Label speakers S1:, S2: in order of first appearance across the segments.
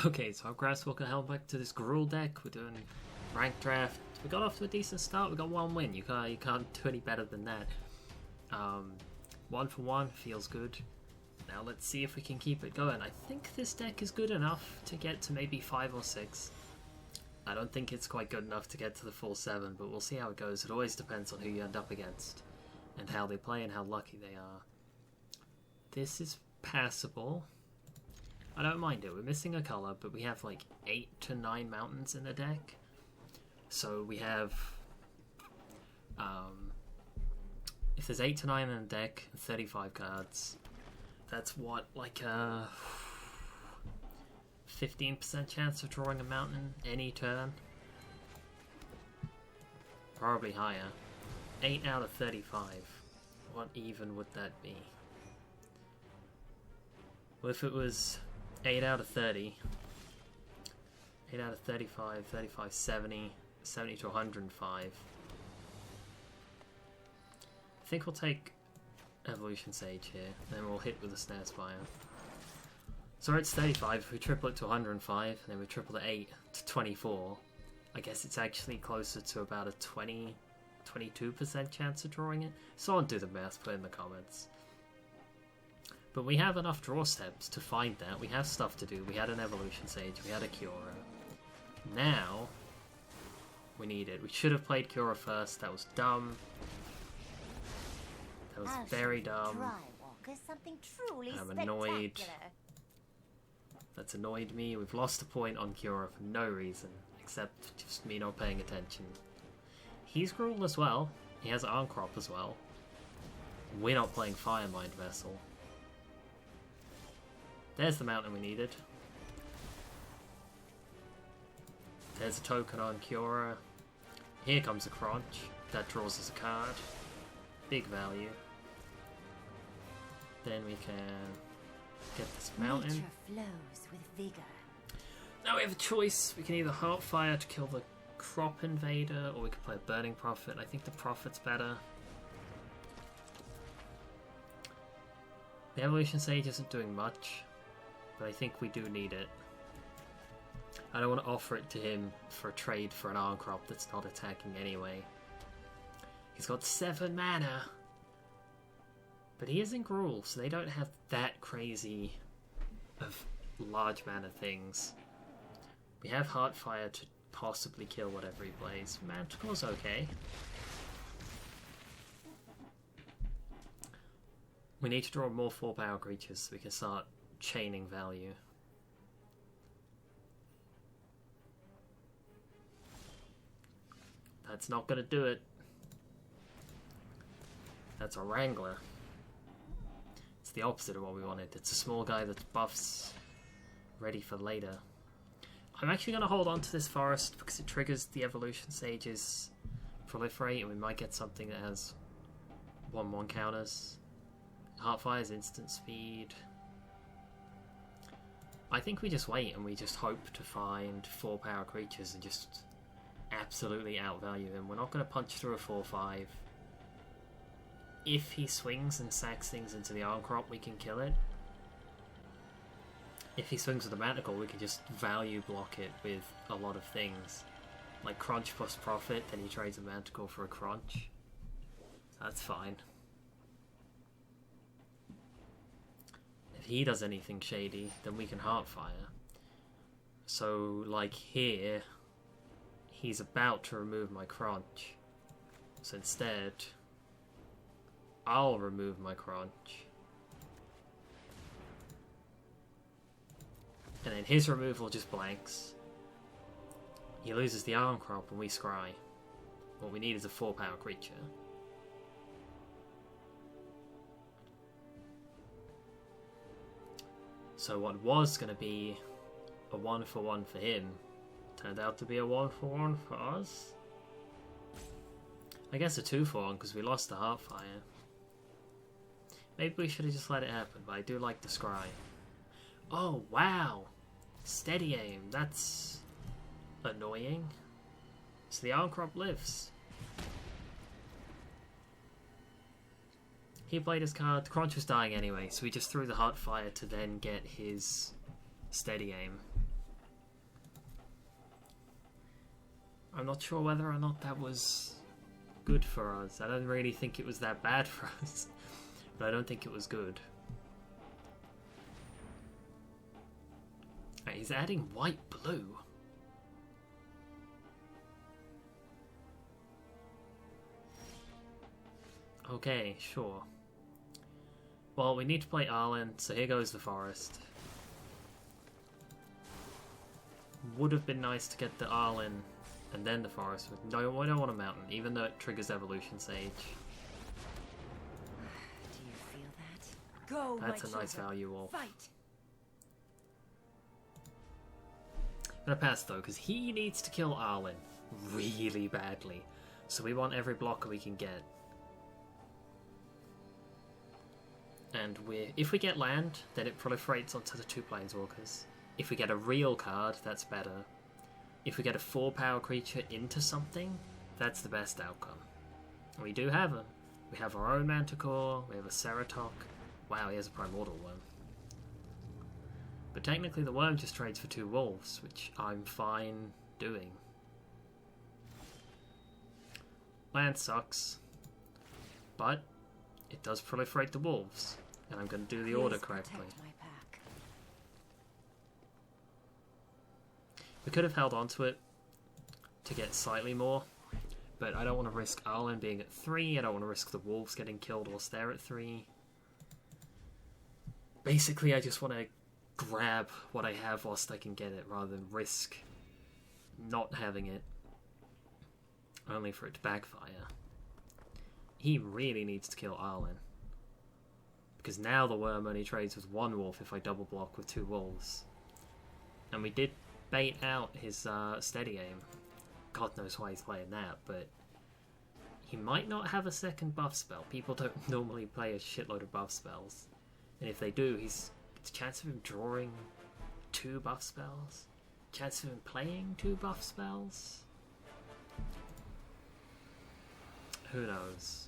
S1: Okay, so our Grasswalker held back to this Gruel deck. We're doing rank draft. We got off to a decent start. We got one win. You can't do any better than that. 1 for 1 feels good. Now let's see if we can keep it going. I think this deck is good enough to get to maybe 5 or 6. I don't think it's quite good enough to get to the full 7, but we'll see how it goes. It always depends on who you end up against and how they play and how lucky they are. This is passable. I don't mind it. We're missing a color, but we have like 8 to 9 mountains in the deck. So we have... if there's 8 to 9 in the deck, 35 cards, that's what, like a 15% chance of drawing a mountain any turn? Probably higher. 8 out of 35. What even would that be? Well, if it was 8 out of 30, 8 out of 35, 35, 70, 70 to 105. I think we'll take Evolution Sage here, then we'll hit with a Snare Spire. So it's 35, if we triple it to 105, and then we triple the 8 to 24, I guess it's actually closer to about a 22% chance of drawing it. Someone do the math, put it in the comments. But we have enough draw steps to find that. We have stuff to do. We had an Evolution Sage, we had a Cura. Now, we need it. We should have played Cura first, that was dumb. That was very dumb. I'm annoyed. That's annoyed me. We've lost a point on Cura for no reason, except just me not paying attention. He's Gruel as well. He has Arm Crop as well. We're not playing Firemind Vessel. There's the mountain we needed. There's a token on Cura. Here comes a Crunch. That draws us a card. Big value. Then we can get this mountain.
S2: Nature flows with vigor.
S1: Now we have a choice. We can either Heartfire to kill the Crop Invader, or we could play a Burning Prophet. I think the Prophet's better. The Evolution Sage isn't doing much, but I think we do need it. I don't want to offer it to him for a trade for an Arm Crop that's not attacking anyway. He's got 7 mana! But he is in Gruel, so they don't have that crazy of large mana things. We have Heartfire to possibly kill whatever he plays. Manticore's okay. We need to draw more 4-power creatures so we can start chaining value. That's not gonna do it. That's a Wrangler. It's the opposite of what we wanted. It's a small guy that buffs ready for later. I'm actually going to hold on to this forest because it triggers the Evolution Sage's Proliferate, and we might get something that has 1/1 counters. Heartfire's instant speed. I think we just wait and we just hope to find 4-power creatures and just absolutely outvalue him. We're not going to punch through a 4/5. If he swings and sacks things into the Arm Crop, we can kill it. If he swings with a Manticore, we can just value block it with a lot of things. Like Crunch plus Profit, then he trades a Manticore for a Crunch. That's fine. If he does anything shady, then we can Heartfire. So, like here, he's about to remove my Crunch. So instead, I'll remove my Crunch. And then his removal just blanks. He loses the Arm Crop and we scry. What we need is a 4-power creature. So what was going to be a 1/1 for him turned out to be a 1/1 for us. I guess a 2/1 because we lost the Heartfire. Maybe we should have just let it happen, but I do like the scry. Oh, wow! Steady aim, that's annoying. So the Arm Crop lives. He played his card. Crunch was dying anyway, so we just threw the Heartfire to then get his Steady Aim. I'm not sure whether or not that was good for us. I don't really think it was that bad for us, but I don't think it was good. Right, he's adding white-blue. Okay, sure. Well, we need to play Arlen, so here goes the forest. Would have been nice to get the Arlen and then the forest. No, I don't want a mountain, even though it triggers Evolution Sage.
S2: Do you feel that? Go,
S1: That's a
S2: my
S1: nice
S2: children.
S1: value wolf.
S2: Fight.
S1: I'm gonna pass though, because he needs to kill Arlen really badly. So we want every blocker we can get. And if we get land, then it proliferates onto the 2 planeswalkers. If we get a real card, that's better. If we get a 4-power creature into something, that's the best outcome. And we do have them. We have our own Manticore, we have a Ceratok. Wow, he has a Primordial Worm. But technically the worm just trades for 2 wolves, which I'm fine doing. Land sucks, but it does proliferate the wolves, and I'm going to do the order correctly.
S2: My pack.
S1: We could have held on to it to get slightly more, but I don't want to risk Arlen being at 3, I don't want to risk the wolves getting killed whilst they're at 3. Basically, I just want to grab what I have whilst I can get it, rather than risk not having it, only for it to backfire. He really needs to kill Arlen, because now the worm only trades with 1 wolf if I double block with 2 wolves. And we did bait out his steady aim. God knows why he's playing that, but he might not have a second buff spell. People don't normally play a shitload of buff spells, and if they do, it's a chance of him drawing 2 buff spells, chance of him playing 2 buff spells. Who knows?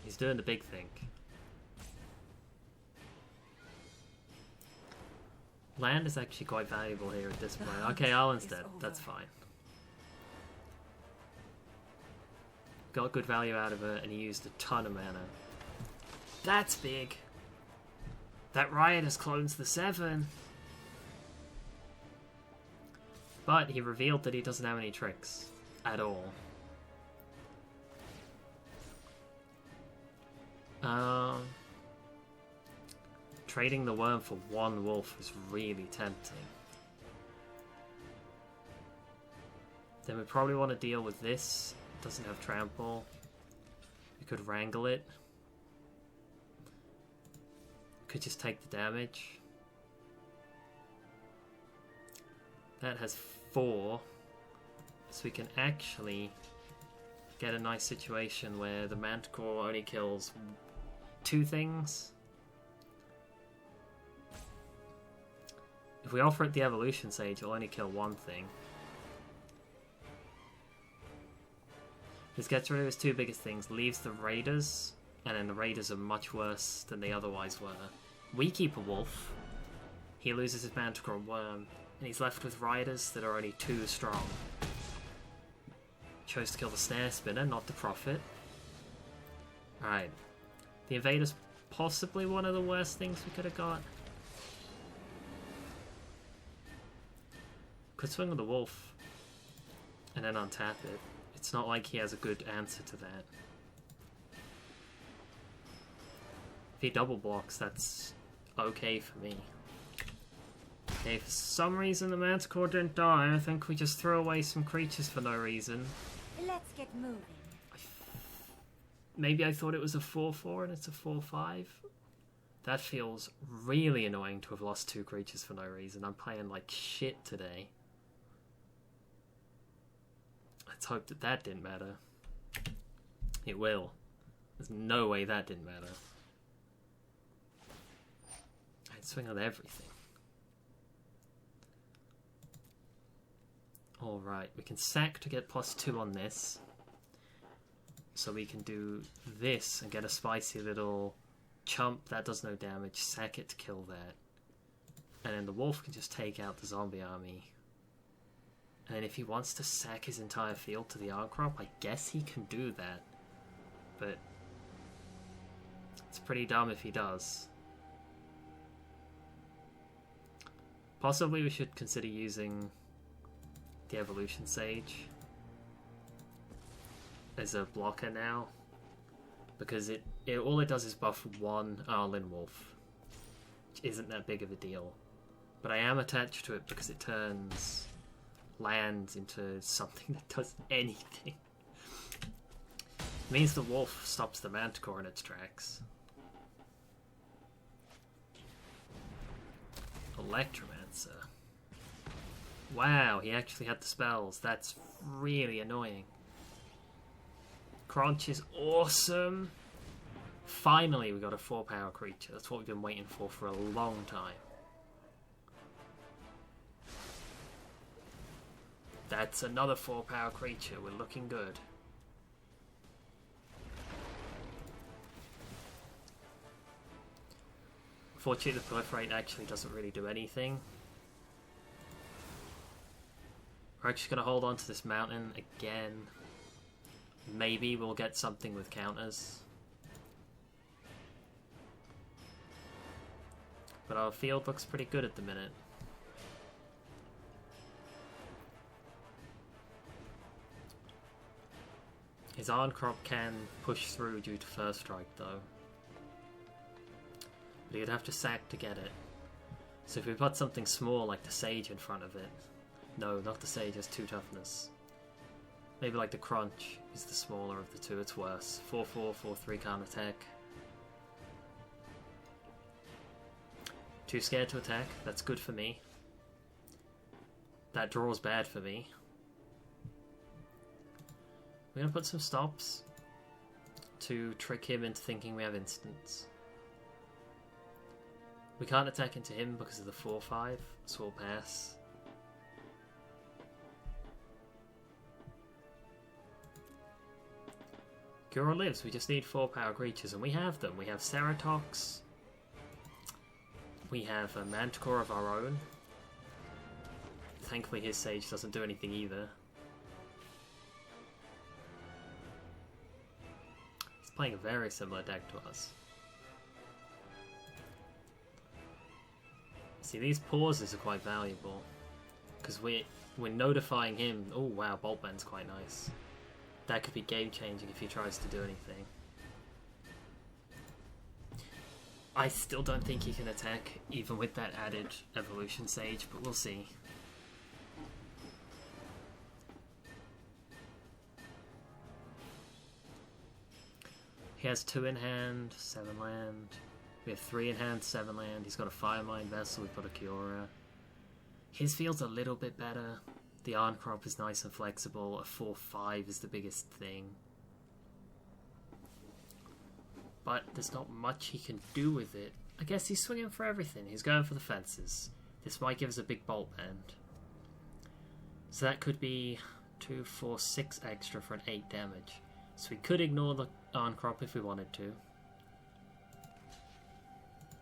S1: He's doing the big thing. Land is actually quite valuable here at this point. Okay, Arlen's dead. That's fine. Got good value out of it, and he used a ton of mana. That's big. That Riot has clones the 7. But he revealed that he doesn't have any tricks at all. Trading the worm for 1 wolf was really tempting. Then we probably want to deal with this. It doesn't have trample. We could wrangle it. Could just take the damage. That has 4. So we can actually get a nice situation where the Manticore only kills 2 things. If we offer it the Evolution Sage, it'll only kill 1 thing. This gets rid of his 2 biggest things, leaves the Raiders, and then the Raiders are much worse than they otherwise were. We keep a wolf, he loses his Manticore and Worm, and he's left with Riders that are only 2 strong. Chose to kill the Snare Spinner, not the Prophet. Alright. The Invader's possibly one of the worst things we could have got. Could swing with the Wolf and then untap it. It's not like he has a good answer to that. If he double blocks, that's okay for me. Okay, for some reason the Manticore didn't die. I think we just threw away some creatures for no reason.
S2: Let's get moving.
S1: Maybe I thought it was a 4-4 and it's a 4-5. That feels really annoying to have lost 2 creatures for no reason. I'm playing like shit today. Let's hope that that didn't matter. It will. There's no way that didn't matter. I'd swing on everything. Alright, we can sack to get +2 on this. So we can do this and get a spicy little chump that does no damage, sack it to kill that. And then the wolf can just take out the zombie army. And then if he wants to sack his entire field to the Arc Crop, I guess he can do that. But it's pretty dumb if he does. Possibly we should consider using the Evolution Sage as a blocker now. Because it all it does is buff one Arlen Wolf. Which isn't that big of a deal. But I am attached to it because it turns land into something that does anything. It means the wolf stops the Manticore in its tracks. Electromancer. Wow, he actually had the spells. That's really annoying. Crunch is awesome. Finally, we got a 4-power creature. That's what we've been waiting for a long time. That's another 4-power creature. We're looking good. Fortunately, the proliferate actually doesn't really do anything. We're actually going to hold on to this mountain again. Maybe we'll get something with counters. But our field looks pretty good at the minute. His Iron Crop can push through due to First Strike though. But he'd have to sack to get it. So if we put something small like the Sage in front of it... No, not the Sage, has 2 toughness. Maybe like the Crunch is the smaller of the two, it's worse. 4-4, 4-3 can't attack. Too scared to attack, that's good for me. That draw's bad for me. We're going to put some stops to trick him into thinking we have instants. We can't attack into him because of the 4-5, so we'll pass. Gura lives, we just need 4-power creatures, and we have them. We have Ceratox. We have a Manticore of our own. Thankfully his Sage doesn't do anything either. He's playing a very similar deck to us. See, these pauses are quite valuable. Because we're notifying him... Oh wow, Bolt Bend's quite nice. That could be game changing if he tries to do anything. I still don't think he can attack, even with that added Evolution Sage, but we'll see. He has 2 in hand, 7 land. We have 3 in hand, 7 land. He's got a Firemine Vessel, we've got a Kiora. His field's a little bit better. The Iron Crop is nice and flexible. A 4-5 is the biggest thing. But there's not much he can do with it. I guess he's swinging for everything. He's going for the fences. This might give us a big Bolt Bend. So that could be 2, 4, 6 extra for an 8 damage. So we could ignore the Iron Crop if we wanted to.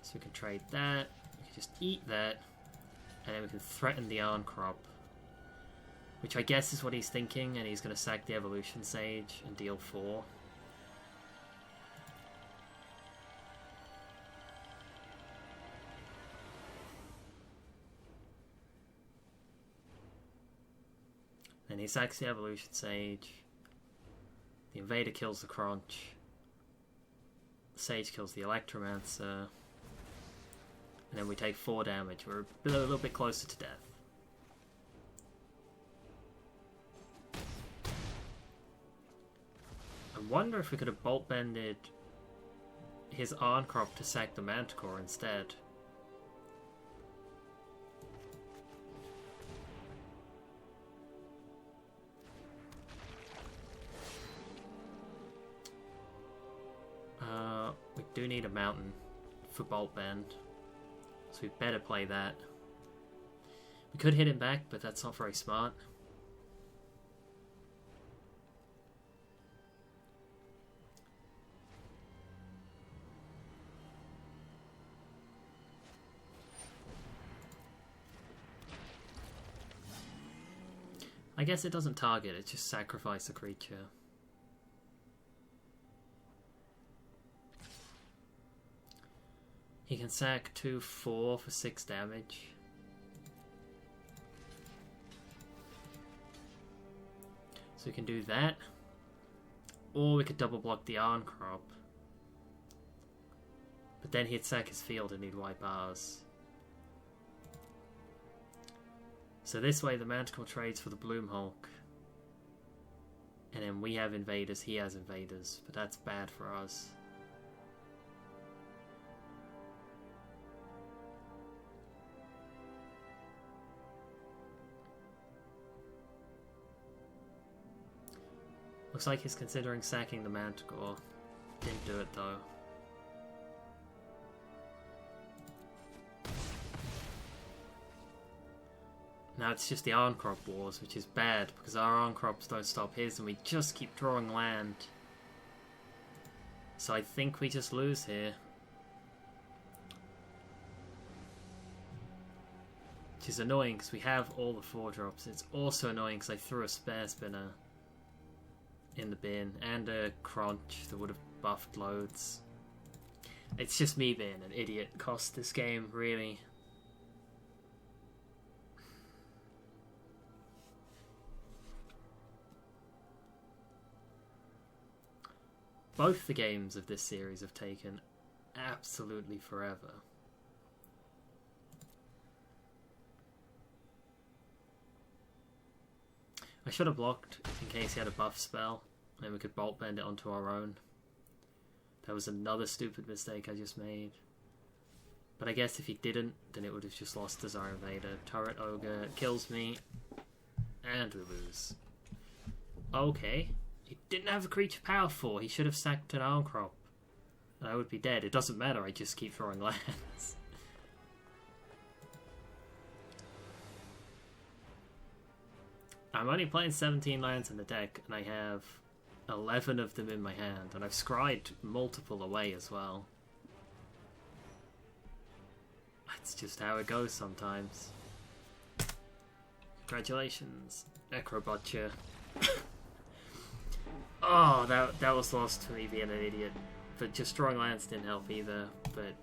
S1: So we can trade that. We can just eat that. And then we can threaten the Iron Crop. Which I guess is what he's thinking. And he's going to sack the Evolution Sage and deal 4. Then he sacks the Evolution Sage. The Invader kills the Crunch. The Sage kills the Electromancer. And then we take 4 damage. We're a little bit closer to death. I wonder if we could have Bolt Bended his Iron Crop to sack the Manticore instead. We do need a mountain for Bolt Bend, so we better play that. We could hit him back, but that's not very smart. I guess it doesn't target, it just sacrifice a creature. He can sack 2/4 for 6 damage. So we can do that. Or we could double block the Arn Crop. But then he'd sack his field and he'd wipe ours. So this way the Manticore trades for the Bloom Hulk. And then we have invaders, he has invaders. But that's bad for us. Looks like he's considering sacking the Manticore. Didn't do it though. Now it's just the Arncrop wars, which is bad, because our Arncrops don't stop his and we just keep drawing land. So I think we just lose here. Which is annoying, because we have all the 4-drops. It's also annoying because I threw a Spare Spinner in the bin, and a Crunch that would have buffed loads. It's just me being an idiot cost this game, really. Both the games of this series have taken absolutely forever. I should have blocked in case he had a buff spell, and we could Bolt Bend it onto our own. That was another stupid mistake I just made. But I guess if he didn't, then it would have just lost as our invader. Turret Ogre kills me, and we lose. Okay. He didn't have a creature power 4. He should have sacked an Arncrop. And I would be dead. It doesn't matter, I just keep throwing lands. I'm only playing 17 lands in the deck, and I have 11 of them in my hand, and I've scryed multiple away as well. That's just how it goes sometimes. Congratulations, Necrobutcher. Oh, that was lost to me being an idiot. But just drawing lands didn't help either, but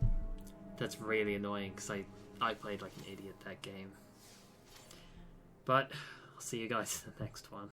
S1: that's really annoying because I played like an idiot that game. But I'll see you guys in the next one.